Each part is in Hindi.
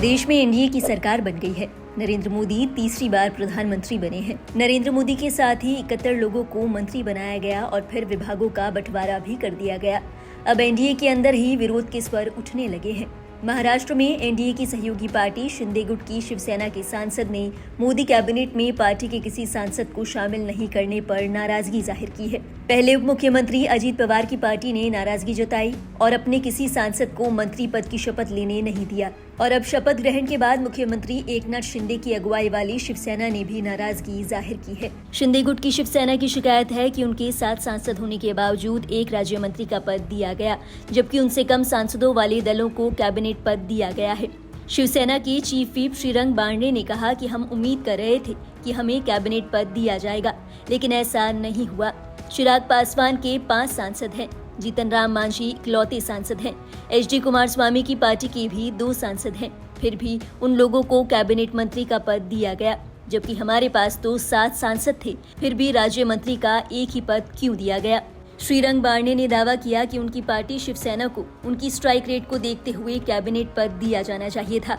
देश में एनडीए की सरकार बन गई है। नरेंद्र मोदी तीसरी बार प्रधानमंत्री बने हैं। नरेंद्र मोदी के साथ ही 71 लोगों को मंत्री बनाया गया और फिर विभागों का बंटवारा भी कर दिया गया। अब एनडीए के अंदर ही विरोध के स्वर उठने लगे हैं। महाराष्ट्र में एनडीए की सहयोगी पार्टी शिंदे गुट की शिवसेना के सांसद ने मोदी कैबिनेट में पार्टी के किसी सांसद को शामिल नहीं करने पर नाराजगी जाहिर की है। पहले उप मुख्यमंत्री अजीत पवार की पार्टी ने नाराजगी जताई और अपने किसी सांसद को मंत्री पद की शपथ लेने नहीं दिया। और अब शपथ ग्रहण के बाद मुख्यमंत्री एकनाथ शिंदे की अगुवाई वाली शिवसेना ने भी नाराजगी जाहिर की है। शिंदे गुट की शिवसेना की शिकायत है कि उनके 7 सांसद होने के बावजूद एक राज्य मंत्री का पद दिया गया, जबकि उनसे कम सांसदों वाले दलों को कैबिनेट पद दिया गया है। शिवसेना के चीफ व्हिप श्रीरंग बारने ने कहा कि हम उम्मीद कर रहे थे कि हमें कैबिनेट पद दिया जाएगा, लेकिन ऐसा नहीं हुआ। चिराग पासवान के 5 सांसद हैं, जीतन राम मांझी इकलौते सांसद हैं। एचडी कुमारस्वामी की पार्टी के भी 2 सांसद हैं। फिर भी उन लोगों को कैबिनेट मंत्री का पद दिया गया, जबकि हमारे पास तो 7 सांसद थे। फिर भी राज्य मंत्री का एक ही पद क्यों दिया गया? श्रीरंग बारने ने दावा किया कि उनकी पार्टी शिवसेना को उनकी स्ट्राइक रेट को देखते हुए कैबिनेट पद दिया जाना चाहिए था।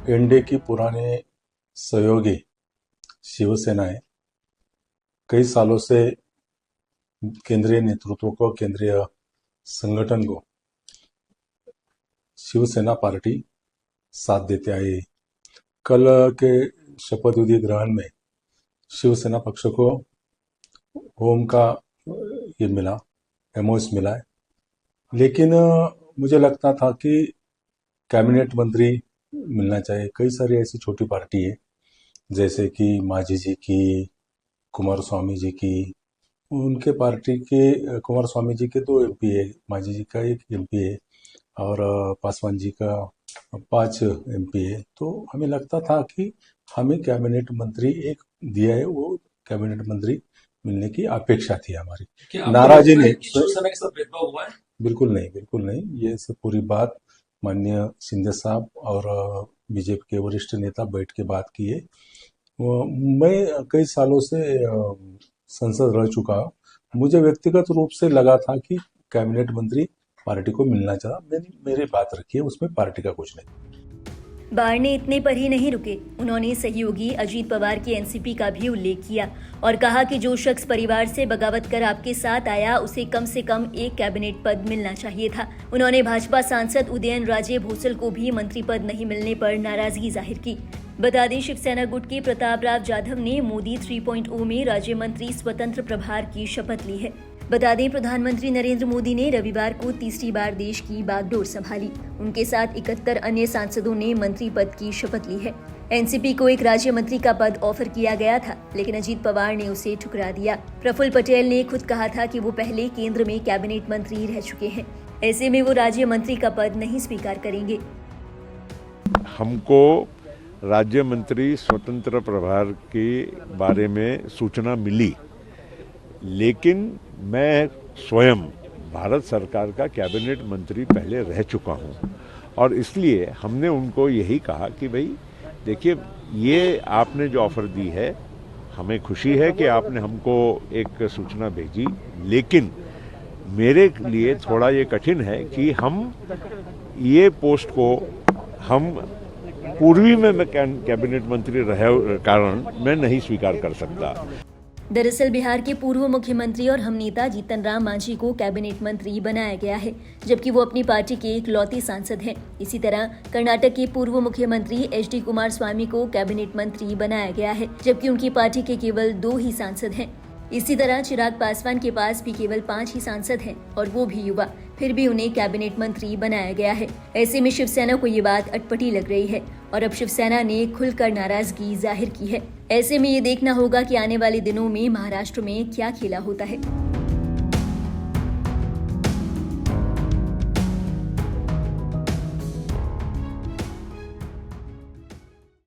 एनडीए की पुराने सहयोगी शिवसेनाएं कई सालों से केंद्रीय नेतृत्व को, केंद्रीय संगठन को शिवसेना पार्टी साथ देते आई। कल के शपथ विधि ग्रहण में शिवसेना पक्ष को होम का ये मिला, एमओएस मिला है, लेकिन मुझे लगता था कि कैबिनेट मंत्री मिलना चाहिए। कई सारी ऐसी छोटी पार्टी है, जैसे कि मांझी जी की, कुमारस्वामी जी की, उनके पार्टी के कुमारस्वामी जी के 2 एमपी है, मांझी जी का 1 एमपी है और पासवान जी का 5 एमपी है। तो हमें लगता था कि हमें कैबिनेट मंत्री एक दिया है, वो कैबिनेट मंत्री मिलने की अपेक्षा थी हमारी। नाराजी नहीं, शिवसेना के साथ भेदभाव हुआ है? बिल्कुल नहीं, बिल्कुल नहीं। ये सब पूरी बात माननीय शिंदे साहब और बीजेपी के वरिष्ठ नेता बैठ के बात की है। मैं कई सालों से संसद रह चुका हूं। मुझे व्यक्तिगत रूप से लगा था कि कैबिनेट मंत्री पार्टी को मिलना चाहिए। मेरी बात रखी है, उसमें पार्टी का कुछ नहीं। बारने इतने पर ही नहीं रुके। उन्होंने सहयोगी अजीत पवार की एनसीपी का भी उल्लेख किया और कहा कि जो शख्स परिवार से बगावत कर आपके साथ आया, उसे कम से कम एक कैबिनेट पद मिलना चाहिए था। उन्होंने भाजपा सांसद उदयन राजे भोसले को भी मंत्री पद नहीं मिलने पर नाराजगी जाहिर की। बता दें, शिवसेना गुट के प्रताप राव जाधव ने मोदी 3.0 में राज्य मंत्री स्वतंत्र प्रभार की शपथ ली है। बता दें, प्रधानमंत्री नरेंद्र मोदी ने रविवार को तीसरी बार देश की बागडोर संभाली। उनके साथ 71 अन्य सांसदों ने मंत्री पद की शपथ ली है। एनसीपी को एक राज्य मंत्री का पद ऑफर किया गया था, लेकिन अजीत पवार ने उसे ठुकरा दिया। प्रफुल्ल पटेल ने खुद कहा था कि वो पहले केंद्र में कैबिनेट मंत्री रह चुके हैं, ऐसे में वो राज्य मंत्री का पद नहीं स्वीकार करेंगे। हमको राज्य मंत्री स्वतंत्र प्रभार के बारे में सूचना मिली, लेकिन मैं स्वयं भारत सरकार का कैबिनेट मंत्री पहले रह चुका हूं और इसलिए हमने उनको यही कहा कि भाई देखिए, ये आपने जो ऑफर दी है, हमें खुशी है कि आपने हमको एक सूचना भेजी, लेकिन मेरे लिए थोड़ा ये कठिन है कि हम ये पोस्ट को हम पूर्वी में मैं कैबिनेट मंत्री रहे कारण मैं नहीं स्वीकार कर सकता। दरअसल बिहार के पूर्व मुख्यमंत्री और हम नेता जीतन राम मांझी को कैबिनेट मंत्री बनाया गया है, जबकि वो अपनी पार्टी के इकलौते सांसद हैं। इसी तरह कर्नाटक के पूर्व मुख्यमंत्री एचडी कुमारस्वामी को कैबिनेट मंत्री बनाया गया है, जबकि उनकी पार्टी के केवल 2 ही सांसद हैं। इसी तरह चिराग पासवान के पास भी केवल 5 ही सांसद हैं और वो भी युवा, फिर भी उन्हें कैबिनेट मंत्री बनाया गया है। ऐसे में शिवसेना को ये बात अटपटी लग रही है और अब शिवसेना ने खुलकर नाराजगी जाहिर की है। ऐसे में ये देखना होगा कि आने वाले दिनों में महाराष्ट्र में क्या खेला होता है।